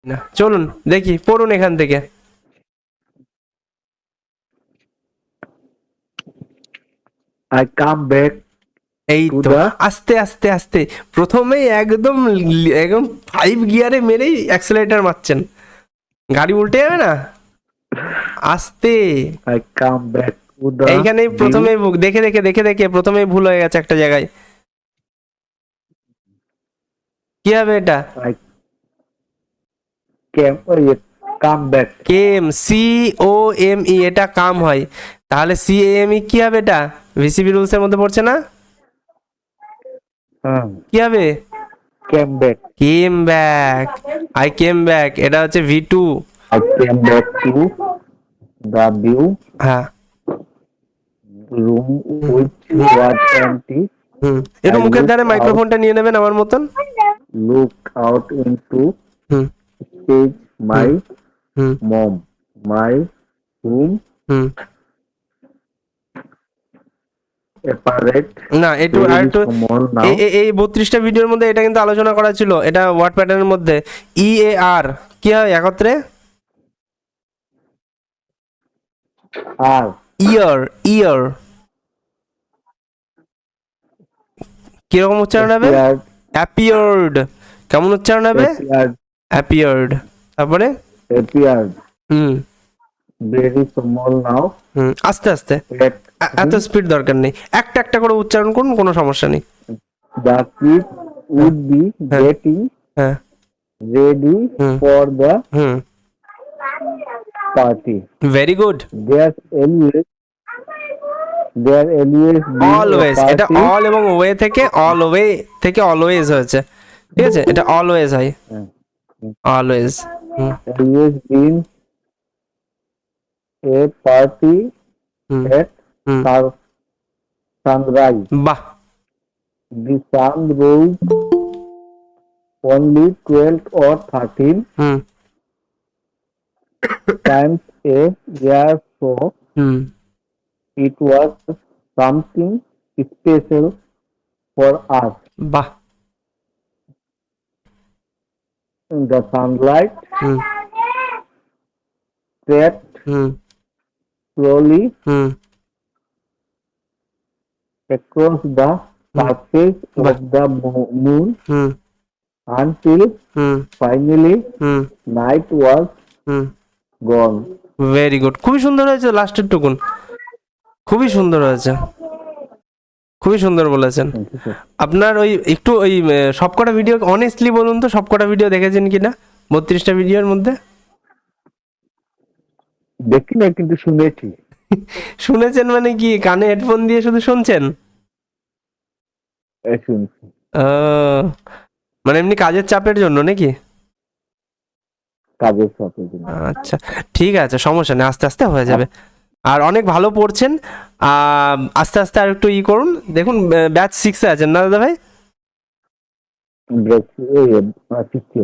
না, চলুন দেখি, পড়ুন এখান থেকে। I come back এই to তো, the আস্তে আস্তে আস্তে, প্রথমেই একদম একদম 5 গিয়ারে মেরেই অ্যাক্সেলারেটর মারছেন, গাড়ি উল্টে যাবে না। আস্তে, I come back to the এইখানেই view. প্রথমে দেখে দেখে দেখে দেখে প্রথমেই ভুল হয়ে গেছে একটা জায়গায়। কি হবে এটা? I come back. Came, C O M E, এটা কাম হয়, তাহলে সি এম ই কি হবে? এটা ভিসিবি রুলস এর মধ্যে পড়ছে না? কি হবে? Came back. Came back, I came back, এটা হচ্ছে V two. I came back to the view হ্যাঁ, room which was empty. একটু মুখের ধারে মাইক্রোফোনটা নিয়ে নেবেন আমার মতন। Look out into hmm stage my hmm mom, my room, hmm apparate. না, একটু আর একটু, Small now. এই 32টা ভিডিওর মধ্যে এটা কিন্তু আলোচনা করা ছিল, এটা ওয়ার্ড প্যাটার্নের মধ্যে। ই এ আর কি হয় একত্রে? R. ইয়ার, ইয়ার কিরকম উচ্চারণ হবে? Appeared. অ্যাপিয়ার্ড, কেমন উচ্চারণ হবে? Appeared. অ্যাপিয়ার্ড, তারপরে Appeared. হুম Very small now. আস্তে আস্তে, At এত স্পিড দরকার নেই, একটা একটা করে উচ্চারণ করুন, কোনো সমস্যা নেই। the kids would be getting হ্যাঁ ready for the hmm, party. Very good. There's always been always, a এটা party. অল এবং ওয়ে থেকে অলওয়ে থেকে অলওয়েজ হয়েছে, ঠিক আছে, এটা অলওয়েজ হয়, always. Always been a party hmm at hmm sunrise. বাহ, The sun rose only 12 or 13 hmm times a year, so hmm it was something special for us. বাহ, The sunlight hmm crept hmm slowly hmm across the surface of the moon hmm until hmm finally hmm night was hmm gone. Very good, খুবই সুন্দর হয়েছে লাস্টের টুকুন, খুবই সুন্দর হয়েছে, খুবই সুন্দর বলেছেন। আপনার ওই একটু ওই সবকটা ভিডিও অনেস্টলি বলুন তো, সবকটা ভিডিও দেখেছেন কিনা 32টা ভিডিওর মধ্যে? দেখি না, কিন্তু শুনেছি। শুনেছেন মানে কি, কানে হেডফোন দিয়ে শুধু শুনছেন? শুনছি। আহ, মানে এমনি কাজের চাপের জন্য নাকি? কাজের সাথে জন্য। আচ্ছা, ঠিক আছে, সমস্যা নেই, আস্তে আস্তে হয়ে যাবে। আর অনেক ভালো পড়ছেন, আস্তে আস্তে আর একটু করুন। দেখুন ব্যাচ 6-এ আছেন না দাদা ভাই? শিখছি।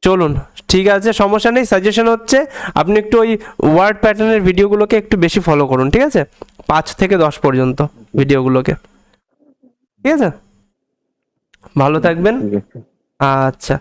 চলুন, ঠিক আছে, সমস্যা নেই। সাজেশন হচ্ছে আপনি একটু ওই ওয়ার্ড প্যাটার্নের ভিডিওগুলোকে একটু বেশি ফলো করুন, ঠিক আছে, 5 থেকে 10 পর্যন্ত ভিডিওগুলোকে, ঠিক আছে, ভালো থাকবেন। ঠিক আছে। আচ্ছা,